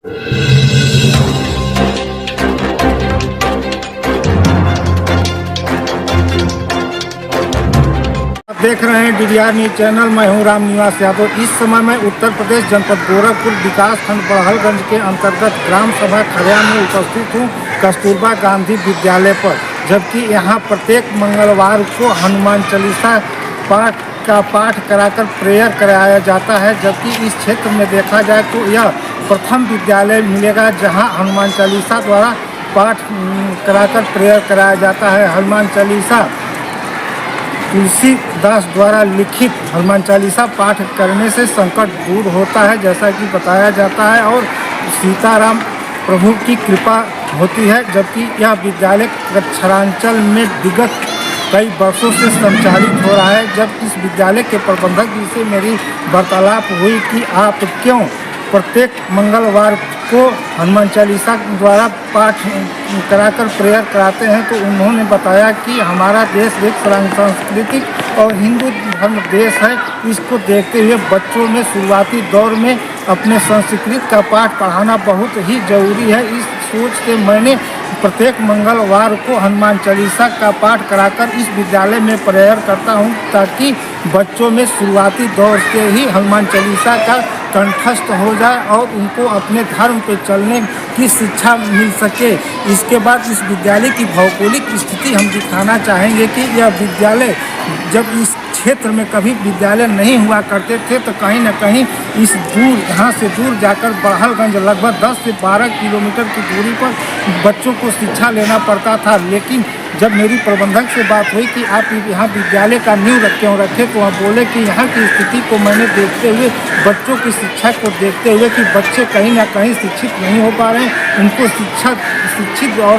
देख रहे हैं DDR न्यूज चैनल। मैं हूं राम निवास यादव। इस समय मैं उत्तर प्रदेश जनपद गोरखपुर विकास खंड बड़हलगंज के अंतर्गत ग्राम सभा खड़िया में उपस्थित हूं, कस्तूरबा गांधी विद्यालय पर। जबकि यहां प्रत्येक मंगलवार को हनुमान चालीसा का पाठ कराकर प्रेयर कराया जाता है। जबकि इस क्षेत्र में देखा जाए तो यह प्रथम विद्यालय मिलेगा जहाँ हनुमान चालीसा द्वारा पाठ कराकर प्रेयर कराया जाता है। हनुमान चालीसा तुलसीदास द्वारा लिखित हनुमान चालीसा पाठ करने से संकट दूर होता है, जैसा कि बताया जाता है, और सीताराम प्रभु की कृपा होती है। जबकि यह विद्यालय दक्षिणांचल में विगत कई वर्षों से संचालित हो रहा है। जब इस विद्यालय के प्रबंधक जी से मेरी वार्तालाप हुई कि आप क्यों प्रत्येक मंगलवार को हनुमान चालीसा द्वारा पाठ कराकर प्रेयर कराते हैं, तो उन्होंने बताया कि हमारा देश एक सांस्कृतिक और हिंदू धर्म देश है। इसको देखते हुए बच्चों में शुरुआती दौर में अपने संस्कृत का पाठ पढ़ाना बहुत ही ज़रूरी है। इस सोच से मैंने प्रत्येक मंगलवार को हनुमान चालीसा का पाठ कराकर इस विद्यालय में प्रेयर करता हूं, ताकि बच्चों में शुरुआती दौर से ही हनुमान चालीसा का कंठस्थ हो जाए और उनको अपने धर्म पे चलने की शिक्षा मिल सके। इसके बाद इस विद्यालय की भौगोलिक स्थिति हम दिखाना चाहेंगे कि यह विद्यालय जब इस क्षेत्र में कभी विद्यालय नहीं हुआ करते थे, तो कहीं न कहीं इस दूर यहाँ से दूर जाकर बड़हलगंज लगभग 10 से 12 किलोमीटर की दूरी पर बच्चों को शिक्षा लेना पड़ता था। लेकिन जब मेरी प्रबंधक से बात हुई कि आप यहाँ विद्यालय का नींव क्यों रखे, तो वह बोले कि यहाँ की स्थिति को मैंने देखते हुए, बच्चों की शिक्षा को देखते हुए कि बच्चे कहीं ना कहीं शिक्षित नहीं हो पा रहे हैं, उनको शिक्षित और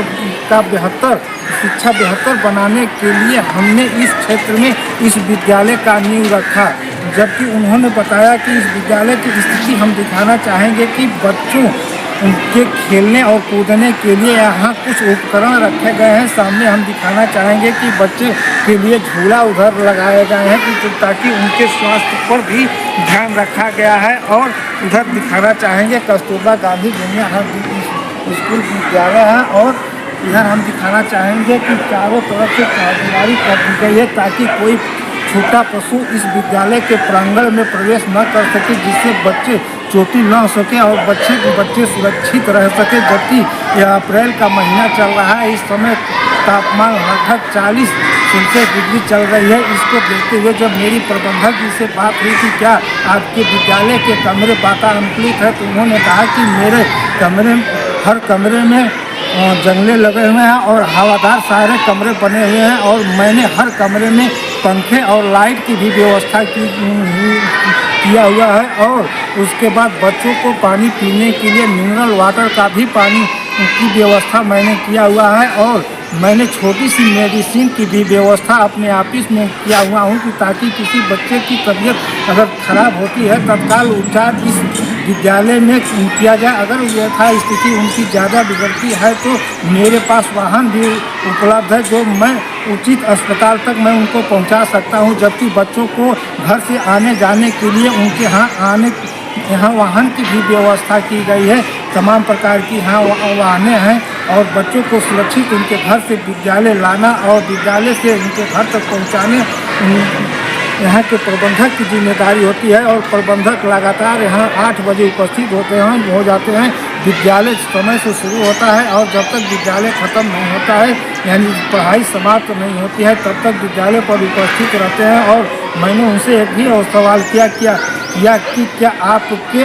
का बेहतर बनाने के लिए हमने इस क्षेत्र में इस विद्यालय का नींव रखा। जबकि उन्होंने बताया कि इस विद्यालय की स्थिति हम दिखाना चाहेंगे कि बच्चों उनके खेलने और कूदने के लिए यहाँ कुछ उपकरण रखे गए हैं। सामने हम दिखाना चाहेंगे कि बच्चे के लिए झूला उधर लगाए गए हैं ताकि उनके स्वास्थ्य पर भी ध्यान रखा गया है। और उधर दिखाना चाहेंगे कस्तूरबा गांधी जूनियर स्कूल विद्यालय है, और इधर हम दिखाना चाहेंगे कि चारों तरफ से चारदीवारी कर दी गई है ताकि कोई छोटा पशु इस विद्यालय के प्रांगण में प्रवेश न कर सके, जिससे बच्चे चोटी न हो सके और बच्चे सुरक्षित रह सके। जबकि यह अप्रैल का महीना चल रहा है, इस समय तापमान लगभग 40 सेल्सियस डिग्री चल रही है। इसको देखते हुए जब मेरी प्रबंधक जी से बात हुई कि क्या आपके विद्यालय के कमरे वातानुकूलित है, तो उन्होंने कहा कि मेरे हर कमरे में जंगले लगे हुए हैं और हवादार सारे कमरे बने हुए हैं, और मैंने हर कमरे में पंखे और लाइट की भी व्यवस्था किया हुआ है। और उसके बाद बच्चों को पानी पीने के लिए मिनरल वाटर का भी पानी की व्यवस्था मैंने किया हुआ है। और मैंने छोटी सी मेडिसिन की भी व्यवस्था अपने ऑफिस में किया हुआ हूँ कि ताकि किसी बच्चे की तबीयत अगर ख़राब होती है तत्काल उपचार इस विद्यालय में किया जाए। अगर यथा स्थिति उनकी ज़्यादा बिगड़ती है तो मेरे पास वाहन भी उपलब्ध है, जो मैं उचित अस्पताल तक मैं उनको पहुंचा सकता हूं। जबकि बच्चों को घर से आने जाने के लिए उनके यहाँ वाहन की भी व्यवस्था की गई है। तमाम प्रकार की यहाँ वाहनें हैं, और बच्चों को सुरक्षित उनके घर से विद्यालय लाना और विद्यालय से उनके घर तक पहुँचाने यहाँ के प्रबंधक की जिम्मेदारी होती है। और प्रबंधक लगातार यहाँ 8 बजे उपस्थित हो जाते हैं। विद्यालय समय से शुरू होता है और जब तक विद्यालय ख़त्म नहीं होता है, यानी पढ़ाई समाप्त नहीं होती है, तब तक विद्यालय पर उपस्थित रहते हैं। और मैंने उनसे एक भी और सवाल किया कि क्या आपके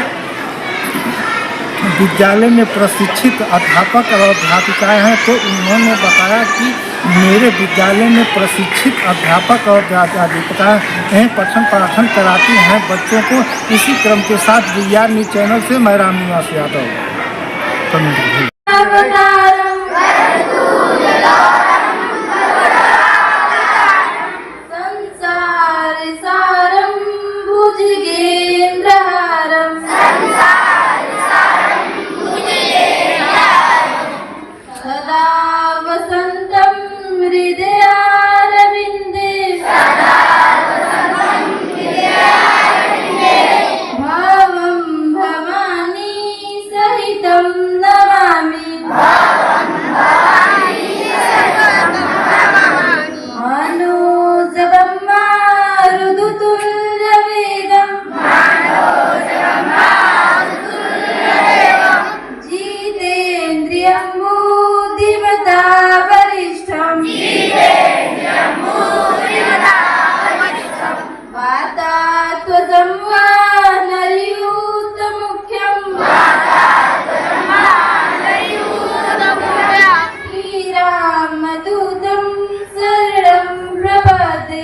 विद्यालय में प्रशिक्षित अध्यापक और अध्यापिकाएँ हैं, तो उन्होंने बताया कि मेरे विद्यालय में प्रशिक्षित अध्यापक और अध्यापिकाएँ पठन पाठन कराती हैं बच्चों को। इसी क्रम के साथ DDR न्यूज चैनल से मैं राम निवास यादव। भावं भवानी सहित तं नमामि मनोजवं मारुतुल्यवेगं जितेन्द्रियं बुद्धिमता वरिष्ठं वातात्वजं वानरयूतमुख्यं श्रीरामदूतं शरणं प्रपदे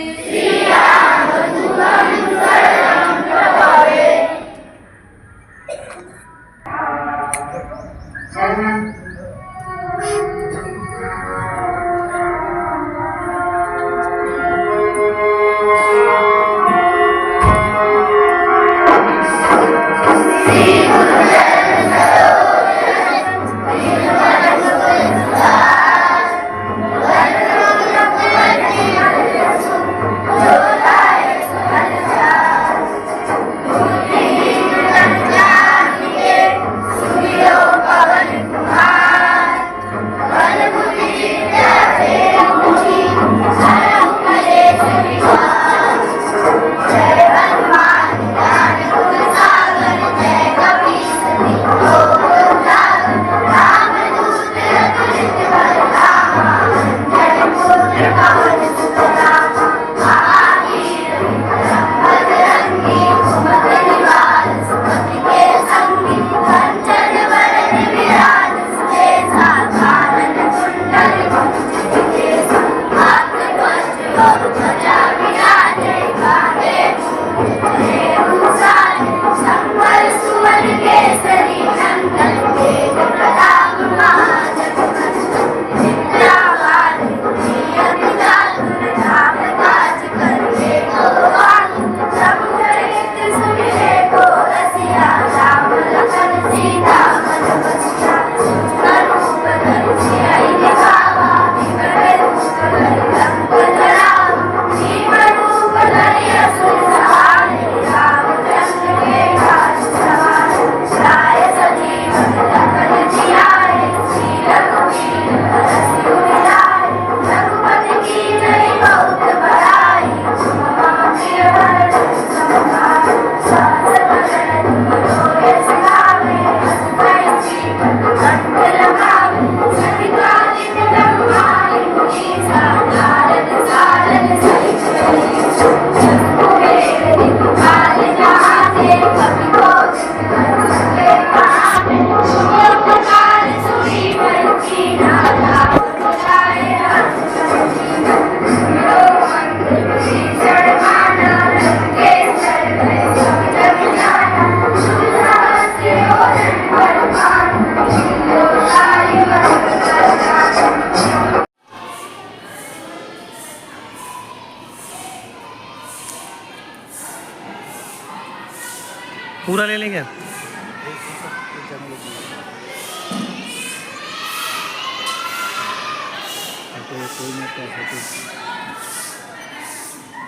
पूरा ले लेंगे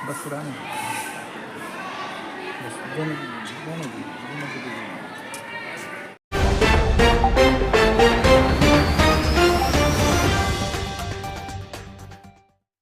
बस पुराने बस दोनों